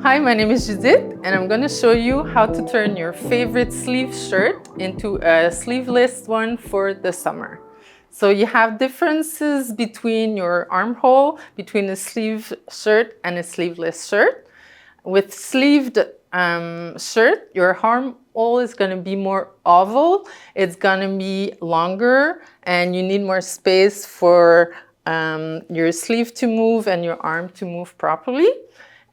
Hi, my name is Judith, and I'm going to show you how to turn your favorite sleeve shirt into a sleeveless one for the summer. So you have differences between your armhole, between a sleeve shirt and a sleeveless shirt. With sleeved shirt, your armhole is going to be more oval, it's going to be longer, and you need more space for your sleeve to move and your arm to move properly.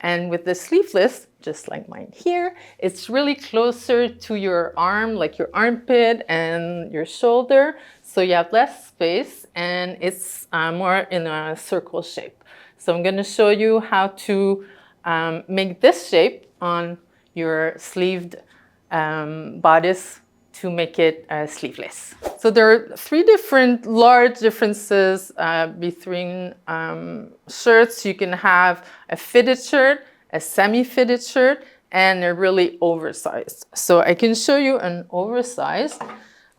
And with the sleeveless, just like mine here, it's really closer to your arm, like your armpit and your shoulder. So you have less space and it's more in a circle shape. So I'm going to show you how to make this shape on your sleeved bodice to make it sleeveless. So there are three different large differences between shirts. You can have a fitted shirt, a semi-fitted shirt, and a really oversized. So I can show you an oversized,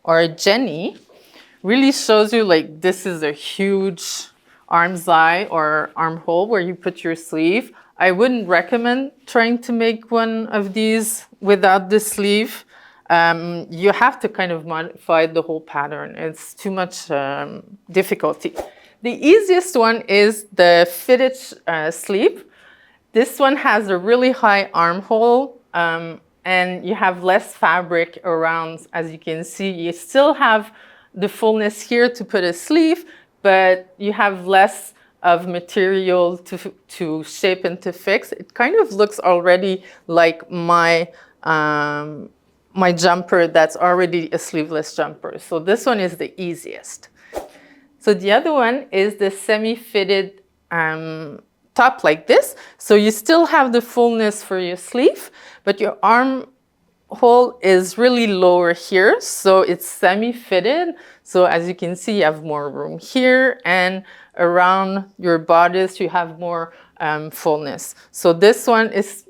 or a Jenny, really shows you like this is a huge arm's eye or armhole where you put your sleeve. I wouldn't recommend trying to make one of these without the sleeve. You have to kind of modify the whole pattern. It's too much difficulty. The easiest one is the fitted sleeve. This one has a really high armhole and you have less fabric around. As you can see, you still have the fullness here to put a sleeve, but you have less of material to shape and to fix. It kind of looks already like my jumper that's already a sleeveless jumper. So this one is the easiest. So the other one is the semi-fitted top like this. So you still have the fullness for your sleeve, but your armhole is really lower here. So it's semi-fitted. So as you can see, you have more room here, and around your bodice, you have more fullness. So this one is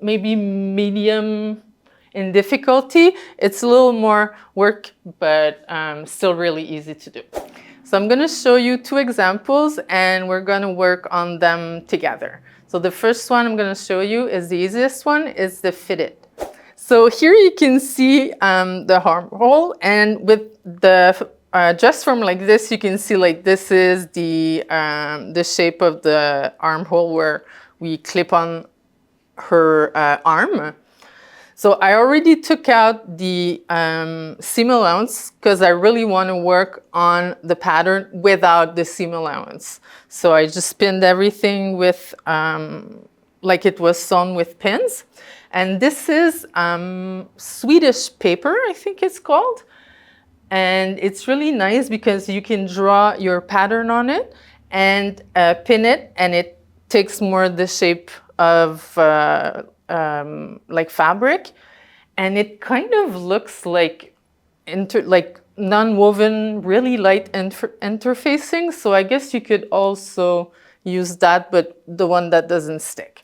maybe medium in difficulty. It's a little more work, but still really easy to do. So I'm going to show you two examples and we're going to work on them together. So the first one I'm going to show you is the easiest one, is the fitted. So here you can see the armhole, and with the dress form like this, you can see like this is the shape of the armhole where we clip on her arm. So I already took out the seam allowance because I really want to work on the pattern without the seam allowance. So I just pinned everything with, like it was sewn with pins. And this is Swedish paper, I think it's called. And it's really nice because you can draw your pattern on it and pin it, and it takes more the shape of like fabric, and it kind of looks like non-woven, really light interfacing. So I guess you could also use that, but the one that doesn't stick.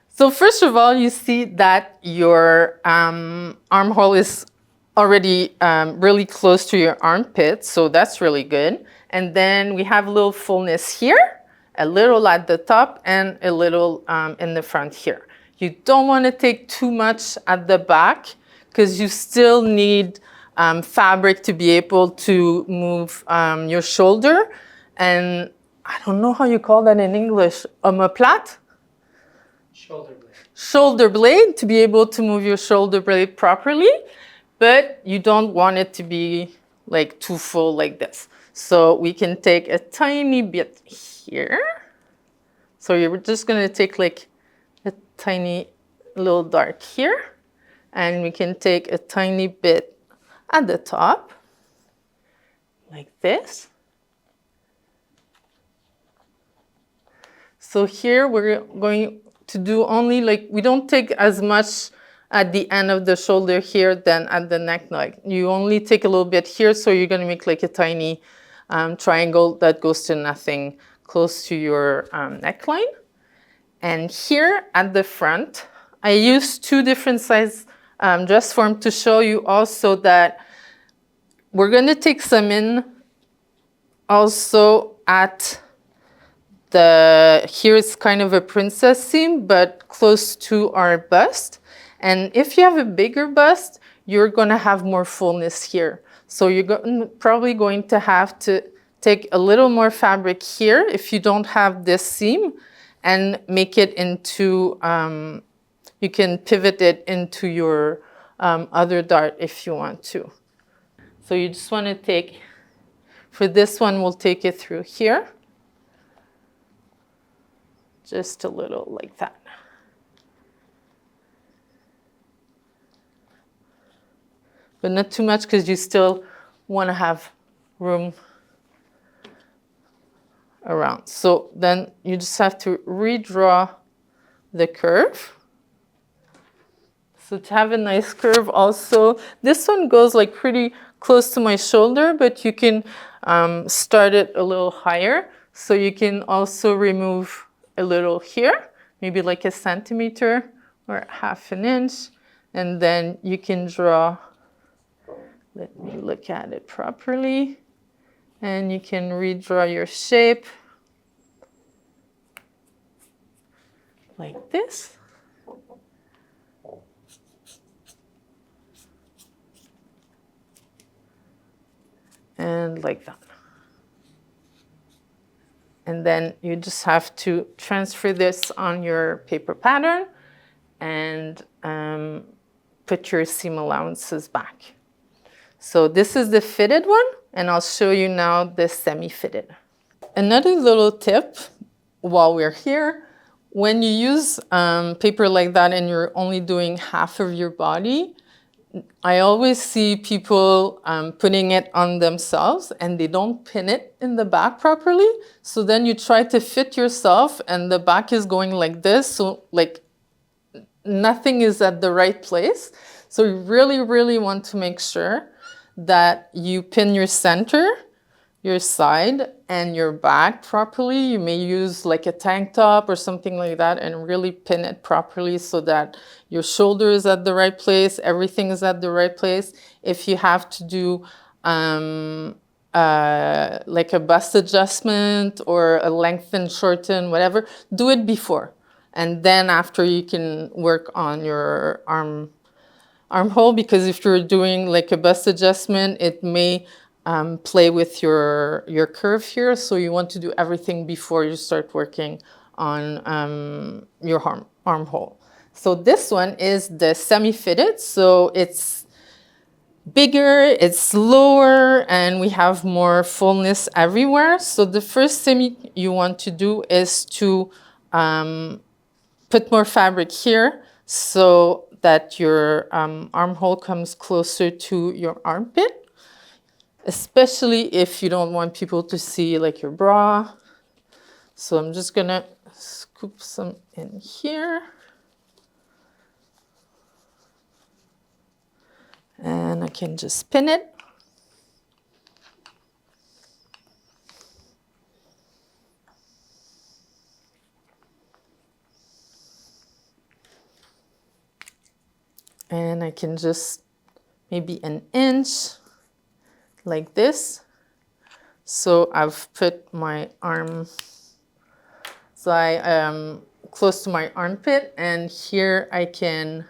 So first of all, you see that your armhole is already really close to your armpit, so that's really good. And then we have a little fullness here, a little at the top, and a little in the front here. You don't want to take too much at the back because you still need fabric to be able to move your shoulder. And I don't know how you call that in English, omoplate? Shoulder blade. Shoulder blade, to be able to move your shoulder blade properly, but you don't want it to be like too full like this. So we can take a tiny bit here. So you're just going to take like a tiny little dart here, and we can take a tiny bit at the top like this. So here we're going to do only like, we don't take as much at the end of the shoulder here than at the neck. Like you only take a little bit here, so you're going to make like a tiny triangle that goes to nothing close to your neckline. And here at the front, I used two different size dress form to show you also that we're going to take some in also at here it's kind of a princess seam, but close to our bust. And if you have a bigger bust, you're gonna have more fullness here. So you're probably going to have to take a little more fabric here if you don't have this seam and make it into, you can pivot it into your other dart if you want to. So you just want to take, for this one, we'll take it through here. Just a little like that. But not too much because you still want to have room around. So then you just have to redraw the curve. So to have a nice curve also, this one goes like pretty close to my shoulder, but you can start it a little higher. So you can also remove a little here, maybe like a centimeter or half an inch. And then you can draw, let me look at it properly. And you can redraw your shape like this. And like that. And then you just have to transfer this on your paper pattern and put your seam allowances back. So this is the fitted one, and I'll show you now the semi-fitted. Another little tip while we're here, when you use paper like that and you're only doing half of your body, I always see people putting it on themselves and they don't pin it in the back properly. So then you try to fit yourself and the back is going like this. So like nothing is at the right place. So you really, really want to make sure that you pin your center, your side, and your back properly. You may use like a tank top or something like that and really pin it properly so that your shoulder is at the right place, everything is at the right place. If you have to do like a bust adjustment or a lengthen, shorten, whatever, do it before. And then after you can work on your armhole, because if you're doing like a bust adjustment, it may play with your curve here. So you want to do everything before you start working on your armhole. So this one is the semi-fitted. So it's bigger, it's lower, and we have more fullness everywhere. So the first thing you want to do is to put more fabric here so that your armhole comes closer to your armpit, especially if you don't want people to see like your bra. So I'm just gonna scoop some in here. And I can just pin it. And I can just maybe an inch like this. So I've put my arm, so I am close to my armpit, and here I can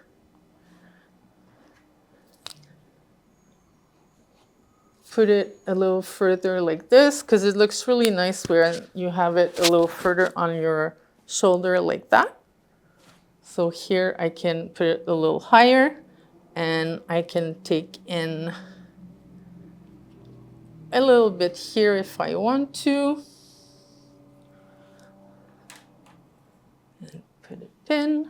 put it a little further like this, because it looks really nice where you have it a little further on your shoulder like that. So here I can put it a little higher, and I can take in a little bit here if I want to. And put a pin.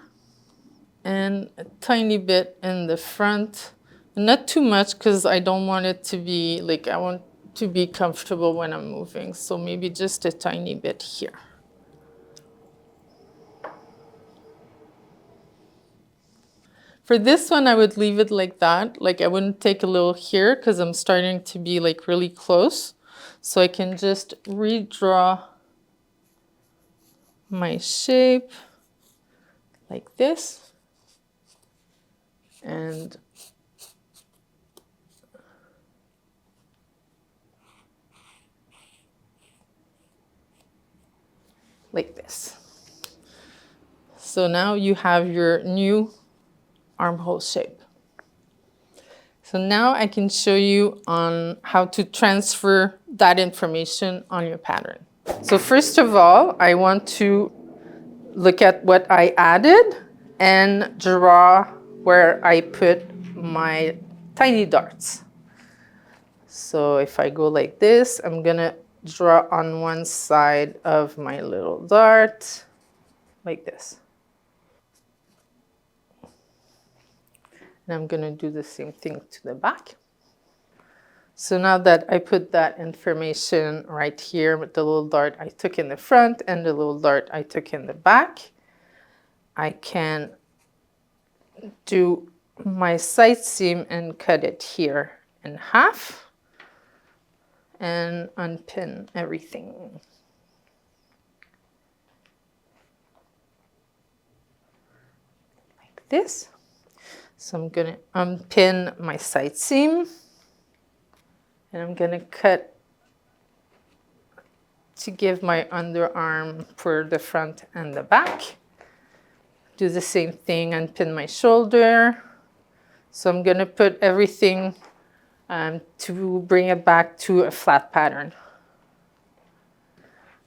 And a tiny bit in the front. Not too much because I don't want it to be like, I want to be comfortable when I'm moving. So maybe just a tiny bit here. For this one, I would leave it like that. Like I wouldn't take a little here because I'm starting to be like really close. So I can just redraw my shape like this. And like this. So now you have your new armhole shape. So now I can show you on how to transfer that information on your pattern. So first of all, I want to look at what I added and draw where I put my tiny darts. So if I go like this, I'm gonna draw on one side of my little dart, like this. And I'm gonna do the same thing to the back. So now that I put that information right here with the little dart I took in the front and the little dart I took in the back, I can do my side seam and cut it here in half and unpin everything. Like this. So I'm gonna unpin my side seam and I'm gonna cut to give my underarm for the front and the back. Do the same thing, unpin my shoulder. So I'm gonna put everything to bring it back to a flat pattern.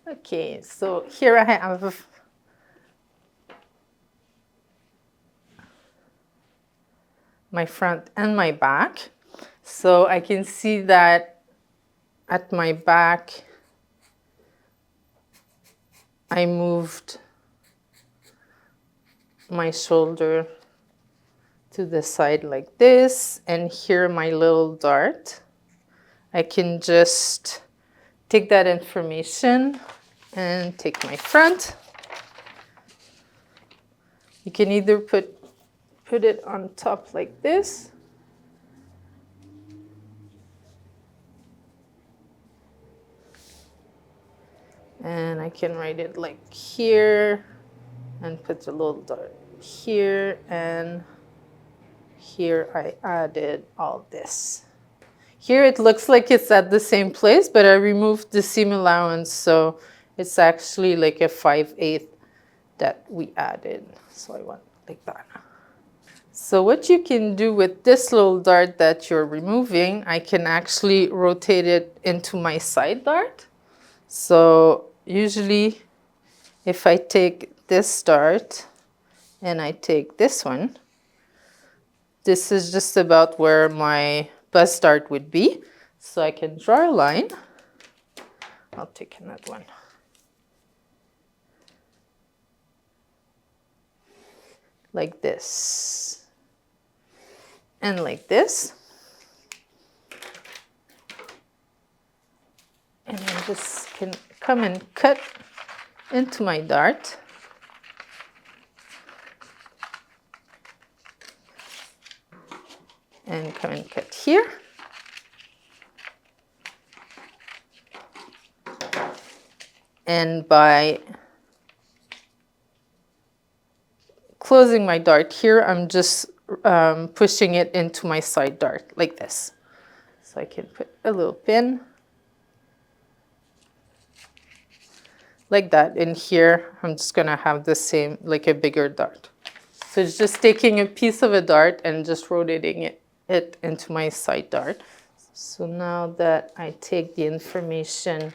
Okay, so here I have my front and my back. So I can see that at my back, I moved my shoulder to the side like this, and here my little dart. I can just take that information and take my front. You can either put it on top like this, and I can write it like here and put a little dart here, and here I added all this. Here it looks like it's at the same place, but I removed the seam allowance, so it's actually like a 5/8 that we added. So I want like that. So what you can do with this little dart that you're removing, I can actually rotate it into my side dart. So usually if I take this dart and I take this one, this is just about where my bust dart would be. So I can draw a line. I'll take another one. Like this. And like this. And I just can come and cut into my dart. And come and cut here. And by closing my dart here, I'm just pushing it into my side dart like this. So I can put a little pin like that. And here, I'm just gonna have the same, like a bigger dart. So it's just taking a piece of a dart and just rotating it into my side dart. So now that I take the information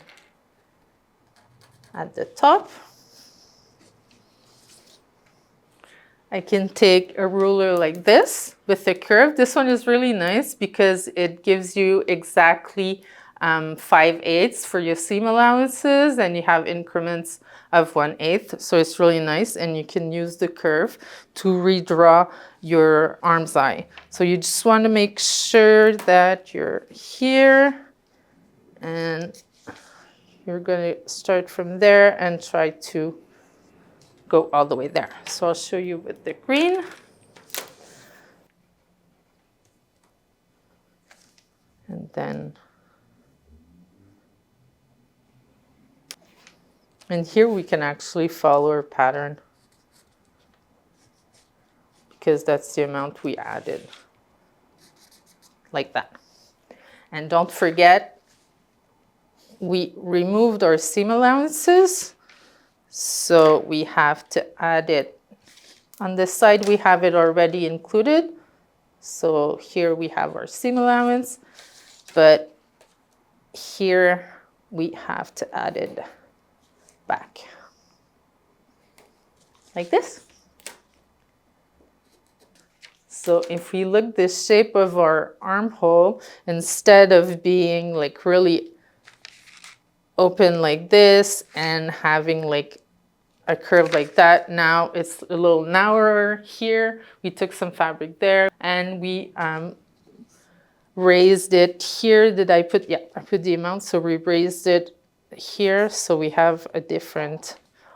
at the top, I can take a ruler like this with a curve. This one is really nice because it gives you exactly 5/8 for your seam allowances, and you have increments of 1/8. So it's really nice, and you can use the curve to redraw your arm's eye. So you just want to make sure that you're here, and you're going to start from there and try to go all the way there. So I'll show you with the green. And then, and here we can actually follow our pattern because that's the amount we added, like that. And don't forget, we removed our seam allowances. So we have to add it. On this side, we have it already included. So here we have our seam allowance, but here we have to add it back like this. So if we look the shape of our armhole, instead of being like really open like this and having like a curve like that, now it's a little narrower here. We took some fabric there and we raised it here. Did I put, yeah, I put the amount. So we raised it here. So we have a different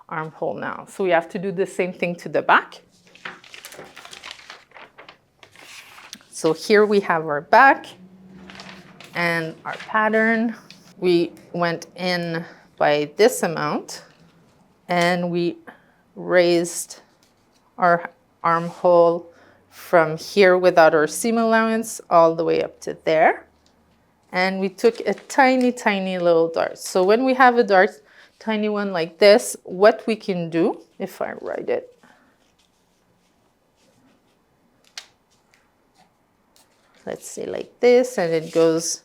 armhole now. So we have to do the same thing to the back. So here we have our back and our pattern. We went in by this amount and we raised our armhole from here without our seam allowance all the way up to there. And we took a tiny, tiny little dart. So when we have a dart, tiny one like this, what we can do, if I write it, let's say like this, and it goes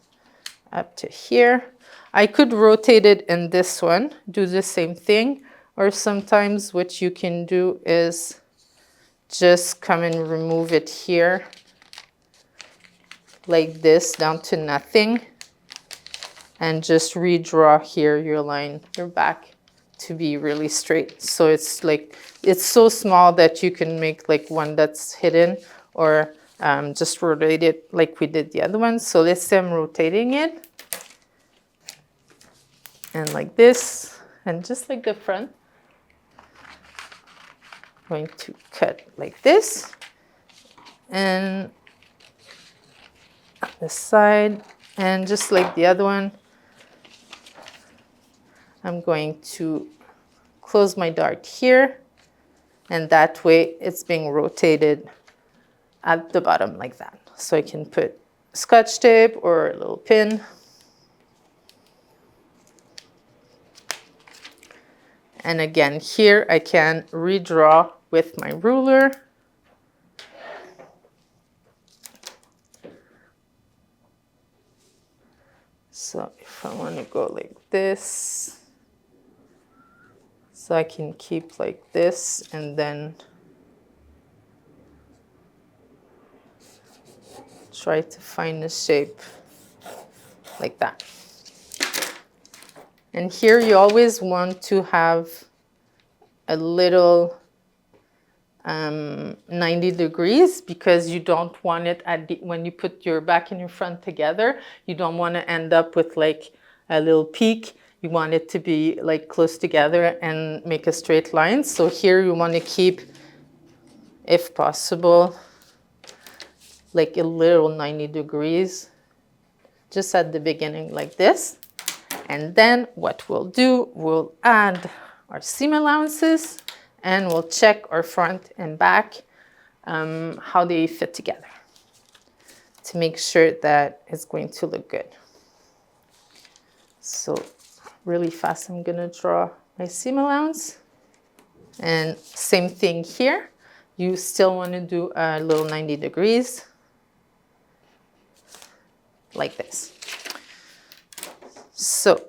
up to here. I could rotate it in this one, do the same thing, or sometimes what you can do is just come and remove it here like this down to nothing and just redraw here your line, your back to be really straight. So it's like, it's so small that you can make like one that's hidden or just rotate it like we did the other one. So let's say I'm rotating it and like this and just like the front. Going to cut like this and the side, and just like the other one, I'm going to close my dart here, and that way it's being rotated at the bottom like that. So I can put Scotch tape or a little pin. And again, here I can redraw with my ruler. So if I want to go like this, so I can keep like this and then try to find a shape like that. And here you always want to have a little 90 degrees because you don't want it at the, when you put your back and your front together, you don't want to end up with like a little peak. You want it to be like close together and make a straight line. So here you want to keep, if possible, like a little 90 degrees just at the beginning like this. And then what we'll do, we'll add our seam allowances and we'll check our front and back, how they fit together to make sure that it's going to look good. So really fast, I'm gonna draw my seam allowance. And same thing here. You still wanna do a little 90 degrees like this. So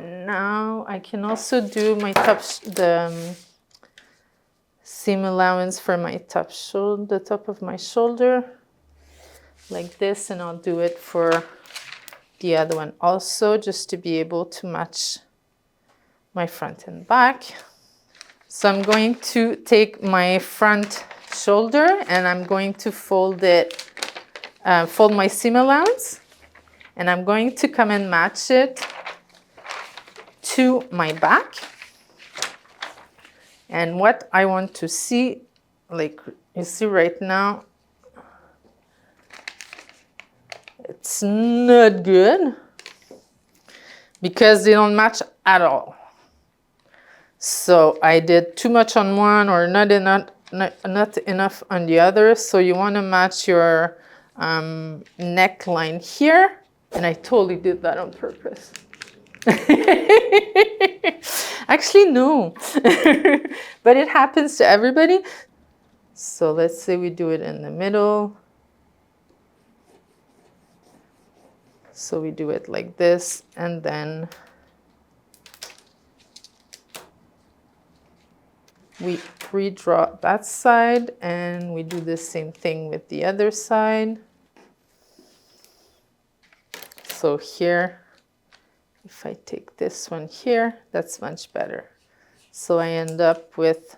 now I can also do my top, seam allowance for my top shoulder, the top of my shoulder, like this, and I'll do it for the other one also, just to be able to match my front and back. So I'm going to take my front shoulder and I'm going to fold it, fold my seam allowance, and I'm going to come and match it to my back. And what I want to see, like you see right now, it's not good because they don't match at all. So I did too much on one or not enough on the other. So you want to match your neckline here. And I totally did that on purpose. Actually, no. But it happens to everybody. So let's say we do it in the middle. So we do it like this, and then we redraw that side, and we do the same thing with the other side. So here, if I take this one here, that's much better. So I end up with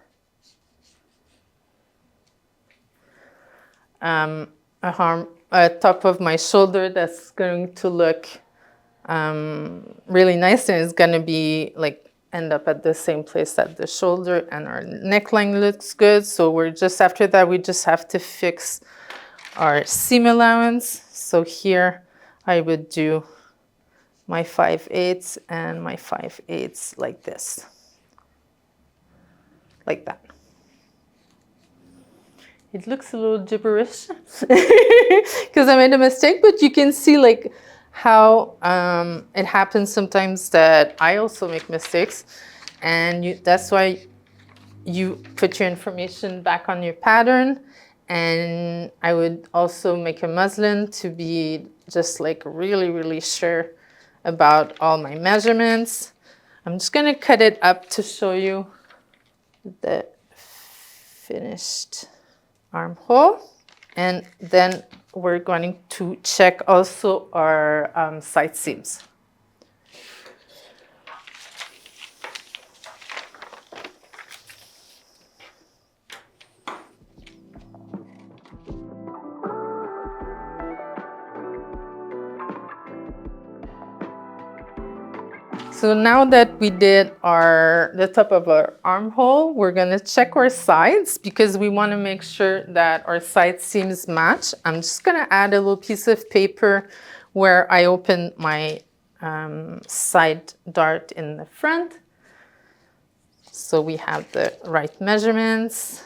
a top of my shoulder that's going to look really nice, and it's going to be like end up at the same place at the shoulder, and our neckline looks good. So we're just after that, we just have to fix our seam allowance. So here I would do my 5/8 and my 5/8 like this, like that. It looks a little gibberish because I made a mistake, but you can see like how it happens sometimes that I also make mistakes, and that's why you put your information back on your pattern. And I would also make a muslin to be just like really, really sure about all my measurements. I'm just going to cut it up to show you the finished armhole, and then we're going to check also our side seams. So now that we did the top of our armhole, we're gonna check our sides because we wanna make sure that our side seams match. I'm just gonna add a little piece of paper where I open my side dart in the front. So we have the right measurements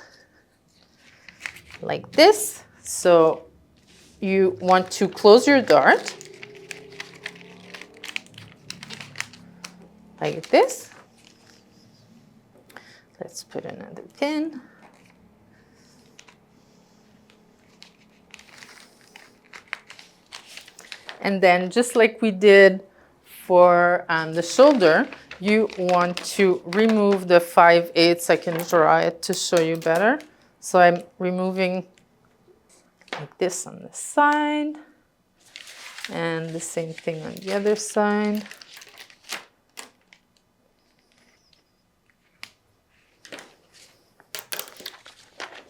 like this. So you want to close your dart like this. Let's put another pin. And then just like we did for the shoulder, you want to remove the 5/8. I can draw it to show you better. So I'm removing like this on the side, and the same thing on the other side.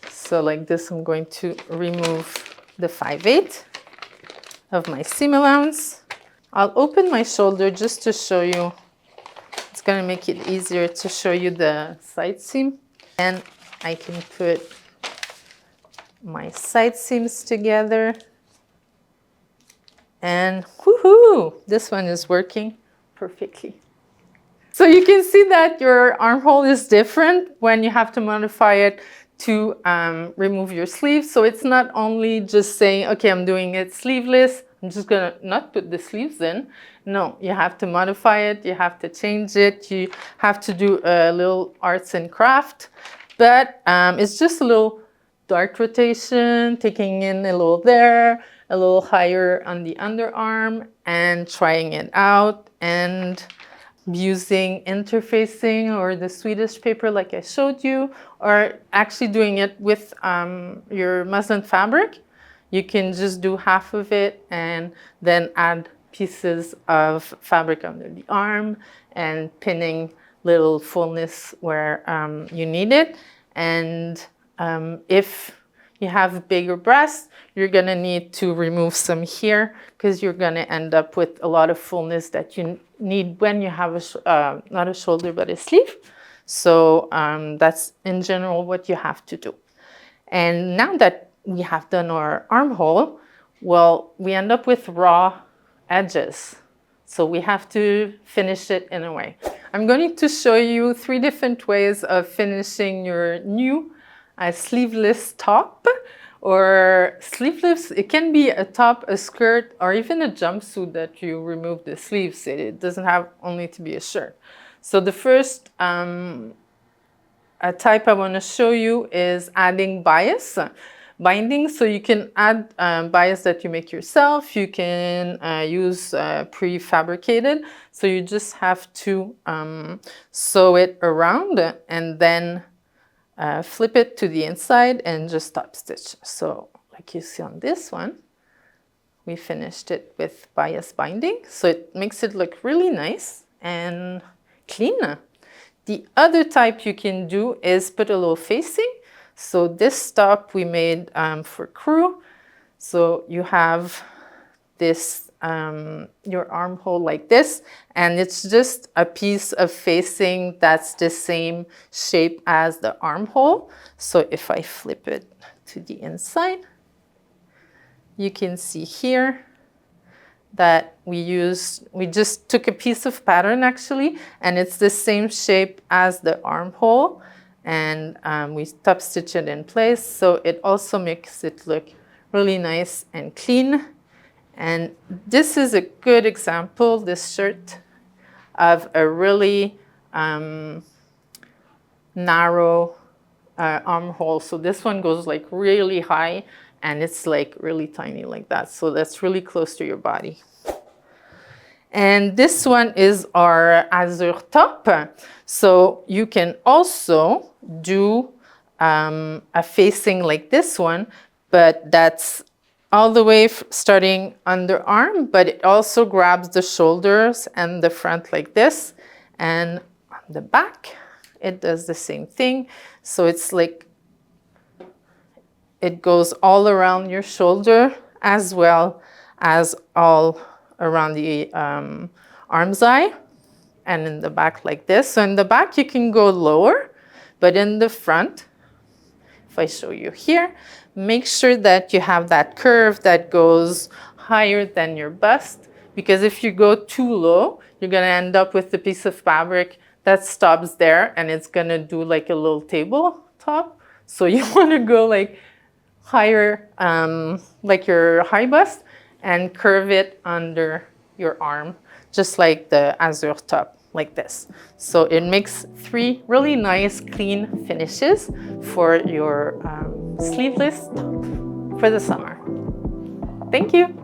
So like this, I'm going to remove the 5/8 of my seam allowance. I'll open my shoulder just to show you. It's going to make it easier to show you the side seam. And I can put my side seams together. And woohoo! This one is working perfectly. So you can see that your armhole is different when you have to modify it to remove your sleeves. So it's not only just saying, okay, I'm doing it sleeveless, I'm just gonna not put the sleeves in. No, you have to modify it, you have to change it, you have to do a little arts and craft. But it's just a little dart rotation, taking in a little there, a little higher on the underarm, and trying it out, and using interfacing or the Swedish paper like I showed you, or actually doing it with your muslin fabric. You can just do half of it and then add pieces of fabric under the arm and pinning little fullness where you need it. And if you have bigger breasts, you're going to need to remove some here because you're going to end up with a lot of fullness that you need when you have not a shoulder but a sleeve. So that's in general what you have to do. And now that we have done our armhole, well, we end up with raw edges. So we have to finish it in a way. I'm going to show you 3 different ways of finishing your new sleeveless top or sleeveless. It can be a top, a skirt, or even a jumpsuit that you remove the sleeves. It doesn't have only to be a shirt. So the first type I want to show you is adding bias binding. So you can add bias that you make yourself. You can use prefabricated. So you just have to sew it around and then flip it to the inside and just top stitch. So like you see on this one, we finished it with bias binding. So it makes it look really nice and clean. The other type you can do is put a little facing. So this top we made for crew. So you have this, your armhole like this, and it's just a piece of facing that's the same shape as the armhole. So if I flip it to the inside, you can see here that we just took a piece of pattern actually, and it's the same shape as the armhole, and we top stitch it in place. So it also makes it look really nice and clean. And this is a good example, this shirt, of a really narrow armhole. So this one goes like really high, and it's like really tiny like that. So that's really close to your body. And this one is our azure top. So you can also do a facing like this one, but that's all the way starting underarm, but it also grabs the shoulders and the front like this. And on the back, it does the same thing. So it's like, it goes all around your shoulder as well as all around the arm's eye, and in the back like this. So in the back you can go lower, but in the front, if I show you here, make sure that you have that curve that goes higher than your bust, because if you go too low, you're gonna end up with a piece of fabric that stops there and it's gonna do like a little tabletop. So you wanna go like higher, like your high bust, and curve it under your arm, just like the azure top, like this. So it makes 3 really nice, clean finishes for your sleeveless top for the summer. Thank you.